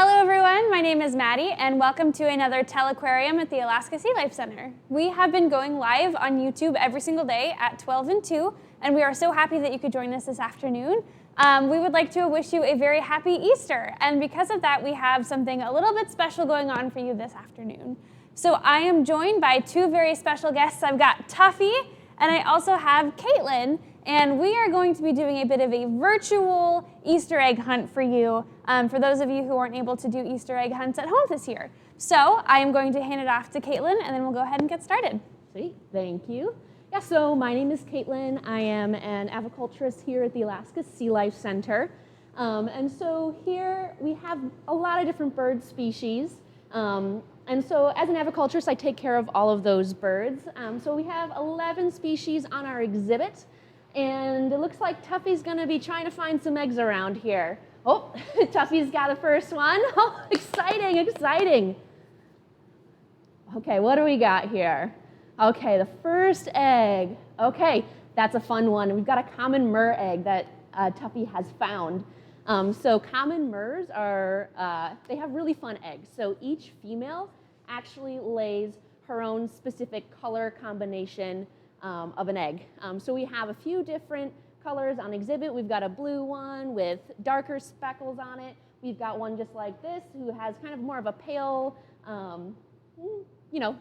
Hello everyone, my name is Maddie and welcome to another Telequarium at the Alaska SeaLife Center. We have been going live on YouTube every single day at 12 and 2 and we are so happy that you could join us this afternoon. We would like to wish you a very happy Easter, and because of that we have something a little bit special going on for you this afternoon. So I am joined by two very special guests. I've got Tuffy and I also have Caitlin. And we are going to be doing a bit of a virtual Easter egg hunt for you, for those of you who aren't able to do Easter egg hunts at home this year. So I am going to hand it off to Caitlin, and then we'll go ahead and get started. Sweet, thank you. Yeah, so my name is Caitlin. I am an aviculturist here at the Alaska SeaLife Center. And so here we have a lot of different bird species. And so as an aviculturist, I take care of all of those birds. So we have 11 species on our exhibit. And it looks like Tuffy's gonna be trying to find some eggs around here. Oh, Tuffy's got the first one. Oh, exciting, exciting. Okay, what do we got here? Okay, the first egg. Okay, that's a fun one. We've got a common myrrh egg that Tuffy has found. So common myrrhs are, they have really fun eggs. So each female actually lays her own specific color combination of an egg. So we have a few different colors on exhibit. We've got a blue one with darker speckles on it. We've got one just like this who has kind of more of a pale,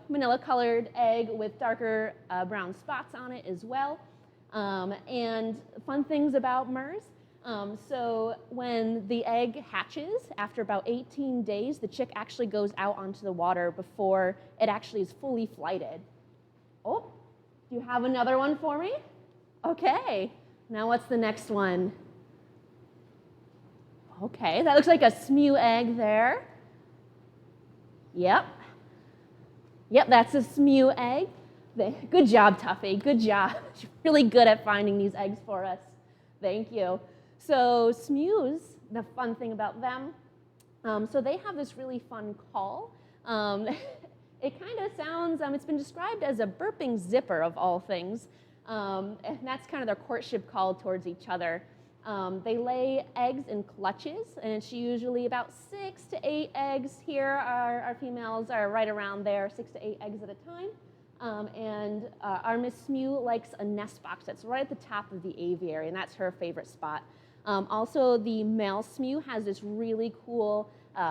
manila colored egg with darker brown spots on it as well. And fun things about myrrhs. So when the egg hatches, after about 18 days, the chick actually goes out onto the water before it actually is fully flighted. Oh. Do you have another one for me? Okay, now what's the next one? Okay, that looks like a Smoo egg there. Yep, that's a Smoo egg. Good job, Tuffy, good job. You're really good at finding these eggs for us. Thank you. So Smoos, the fun thing about them, so they have this really fun call. It kind of sounds, it's been described as a burping zipper of all things, and that's kind of their courtship call towards each other. They lay eggs in clutches, and it's usually about 6 to 8 eggs here. Our females are right around there, 6 to 8 eggs at a time. And our Miss Smoo likes a nest box that's right at the top of the aviary, and that's her favorite spot. Also, the male Smoo has this really cool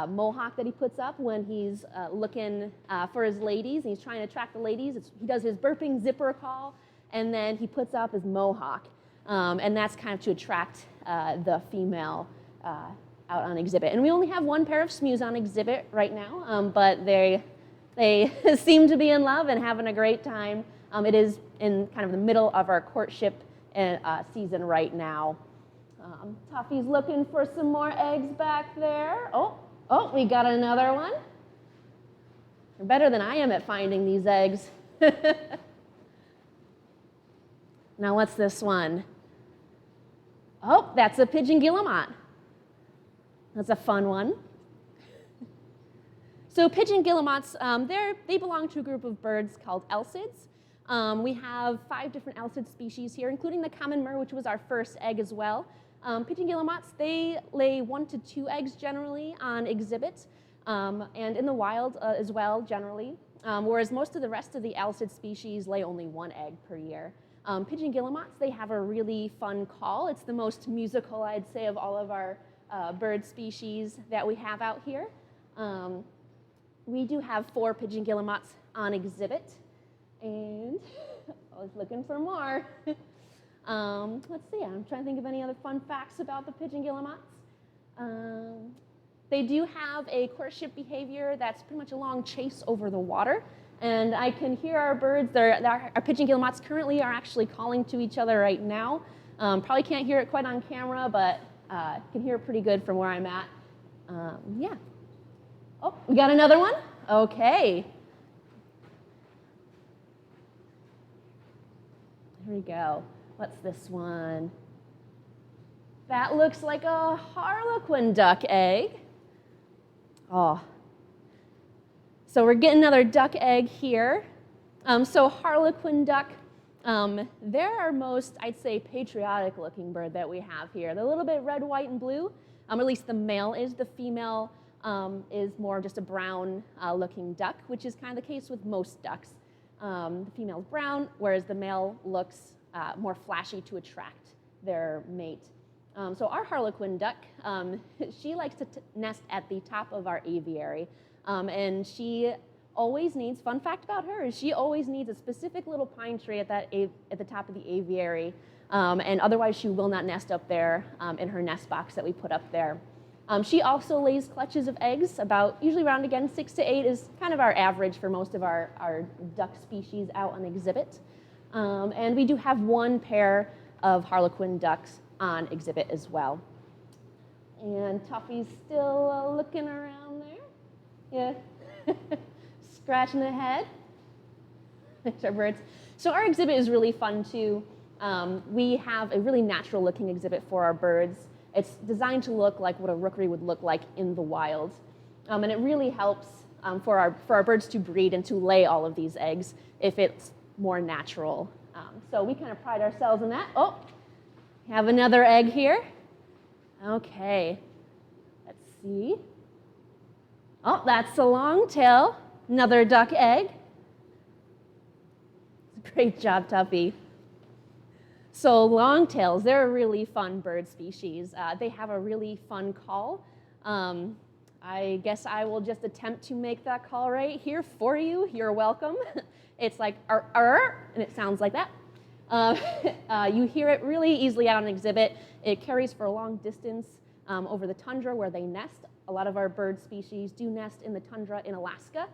mohawk that he puts up when he's looking for his ladies, and he's trying to attract the ladies. He does his burping zipper call, and then he puts up his mohawk, and that's kind of to attract the female out on exhibit. And we only have one pair of Smoos on exhibit right now, but they seem to be in love and having a great time. It is in kind of the middle of our courtship season right now. Tuffy's looking for some more eggs back there. Oh, we got another one. You're better than I am at finding these eggs. Now what's this one? Oh, that's a Pigeon Guillemot. That's a fun one. So Pigeon Guillemots, they belong to a group of birds called elsids. We have 5 different elsid species here, including the common myrrh, which was our first egg as well. Pigeon Guillemots, they lay 1 to 2 eggs generally on exhibit, and in the wild as well generally, whereas most of the rest of the elsid species lay only 1 egg per year. Pigeon Guillemots, they have a really fun call. It's the most musical, I'd say, of all of our bird species that we have out here. We do have 4 Pigeon Guillemots on exhibit, and I was looking for more. Let's see, I'm trying to think of any other fun facts about the Pigeon Guillemots. They do have a courtship behavior that's pretty much a long chase over the water. And I can hear our birds, our Pigeon Guillemots currently are actually calling to each other right now. Probably can't hear it quite on camera, but can hear it pretty good from where I'm at. Yeah. Oh, we got another one? Okay. Here we go. What's this one? That looks like a Harlequin Duck egg. Oh. So we're getting another duck egg here. So Harlequin Duck, they're our most, I'd say, patriotic looking bird that we have here. They're a little bit red, white, and blue. At least the male is. The female is more just a brown looking duck, which is kind of the case with most ducks. The female's brown, whereas the male looks more flashy to attract their mate. So our Harlequin Duck, she likes to nest at the top of our aviary, and she always needs, fun fact about her, is she always needs a specific little pine tree at the top of the aviary, and otherwise she will not nest up there in her nest box that we put up there. She also lays clutches of eggs, usually around, again, 6 to 8 is kind of our average for most of our duck species out on exhibit. And we do have one pair of Harlequin ducks on exhibit as well. And Tuffy's still looking around there. Yeah. Scratching the head. There's our birds. So our exhibit is really fun too. We have a really natural looking exhibit for our birds. It's designed to look like what a rookery would look like in the wild. And it really helps for our birds to breed and to lay all of these eggs if it's more natural. So we kind of pride ourselves in that. Oh, we have another egg here. Okay, let's see. Oh, that's a longtail, another duck egg. Great job, Tuffy. So longtails, they're a really fun bird species. They have a really fun call. I guess I will just attempt to make that call right here for you. You're welcome. It's like and it sounds like that. You hear it really easily out on exhibit. It carries for a long distance over the tundra where they nest. A lot of our bird species do nest in the tundra in Alaska.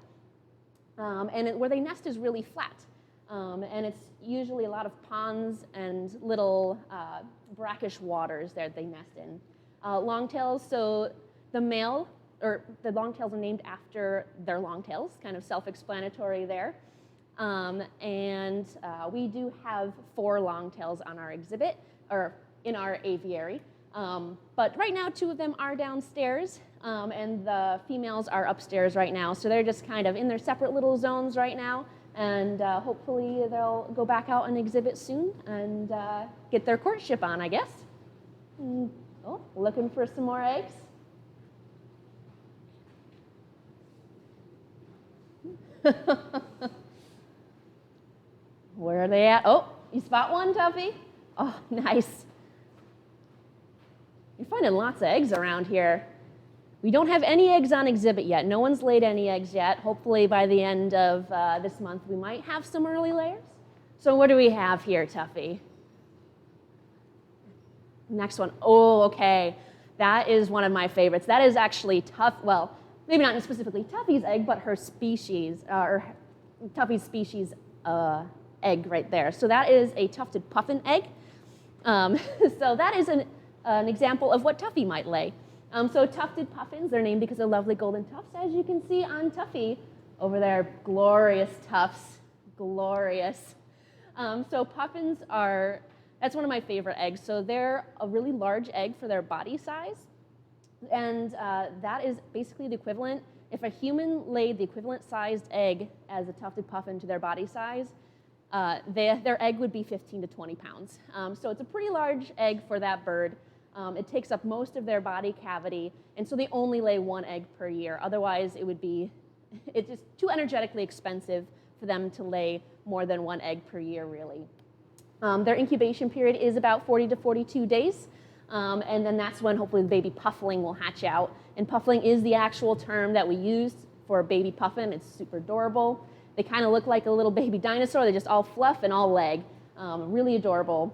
Where they nest is really flat. And it's usually a lot of ponds and little brackish waters that they nest in. Longtails, so the longtails are named after their longtails, kind of self-explanatory there. We do have 4 longtails on our exhibit, or in our aviary. But right now, 2 of them are downstairs, and the females are upstairs right now. So they're just kind of in their separate little zones right now. And hopefully they'll go back out and exhibit soon and get their courtship on, I guess. Oh, looking for some more eggs. Where are they at? Oh, you spot one, Tuffy? Oh, nice. You're finding lots of eggs around here. We don't have any eggs on exhibit yet. No one's laid any eggs yet. Hopefully by the end of this month, we might have some early layers. So what do we have here, Tuffy? Next one. Oh, okay. That is one of my favorites. That is actually well, maybe not specifically Tuffy's egg, but her species, or Tuffy's species egg right there. So that is a tufted puffin egg. So that is an example of what Tuffy might lay. So tufted puffins, they're named because of lovely golden tufts, as you can see on Tuffy over there. Glorious tufts, glorious. So puffins that's one of my favorite eggs. So they're a really large egg for their body size. And that is basically the equivalent. If a human laid the equivalent sized egg as a tufted puffin to their body size, their egg would be 15 to 20 pounds. So it's a pretty large egg for that bird. It takes up most of their body cavity, and so they only lay 1 egg per year. Otherwise, it's just too energetically expensive for them to lay more than 1 egg per year, really. Their incubation period is about 40 to 42 days, and then that's when hopefully the baby puffling will hatch out. And puffling is the actual term that we use for a baby puffin. It's super adorable. They kind of look like a little baby dinosaur. They're just all fluff and all leg. Really adorable.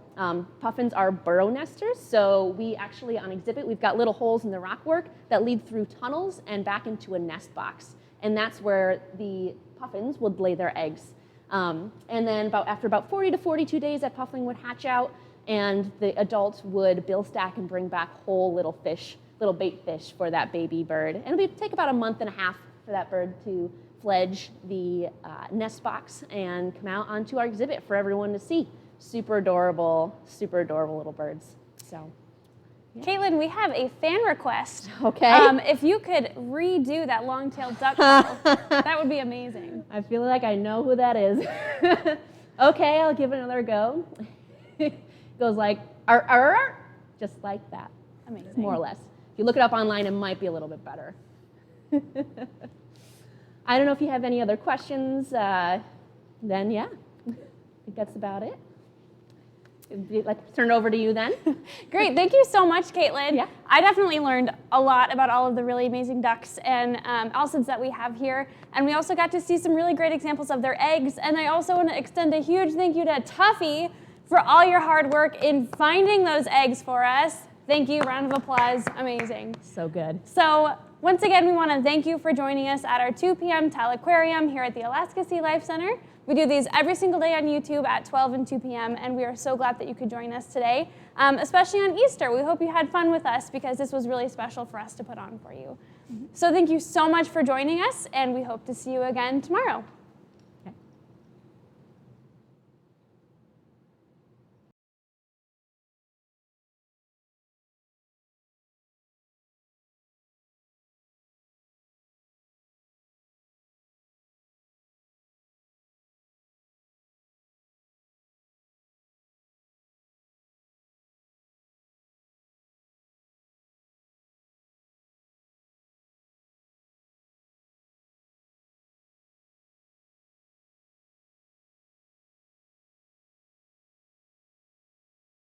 Puffins are burrow nesters, so we actually, on exhibit, we've got little holes in the rockwork that lead through tunnels and back into a nest box. And that's where the puffins would lay their eggs. And then after about 40 to 42 days, that puffling would hatch out, and the adults would bill stack and bring back whole little bait fish for that baby bird. And it would take about a month and a half for that bird to fledge the nest box and come out onto our exhibit for everyone to see. Super adorable little birds. So, yeah. Caitlin, we have a fan request. Okay. If you could redo that long-tailed duck call, that would be amazing. I feel like I know who that is. Okay, I'll give it another go. It goes like, arr, arr, arr, just like that. Amazing. More or less. If you look it up online, it might be a little bit better. I don't know if you have any other questions. Then, yeah, I think that's about it. Let's turn it over to you then. Great, thank you so much, Caitlin. Yeah. I definitely learned a lot about all of the really amazing ducks and alcids that we have here. And we also got to see some really great examples of their eggs. And I also want to extend a huge thank you to Tuffy for all your hard work in finding those eggs for us. Thank you, round of applause, amazing. So good. So once again, we want to thank you for joining us at our 2 p.m. Telequarium here at the Alaska SeaLife Center. We do these every single day on YouTube at 12 and 2 p.m. and we are so glad that you could join us today, especially on Easter. We hope you had fun with us because this was really special for us to put on for you. So thank you so much for joining us and we hope to see you again tomorrow.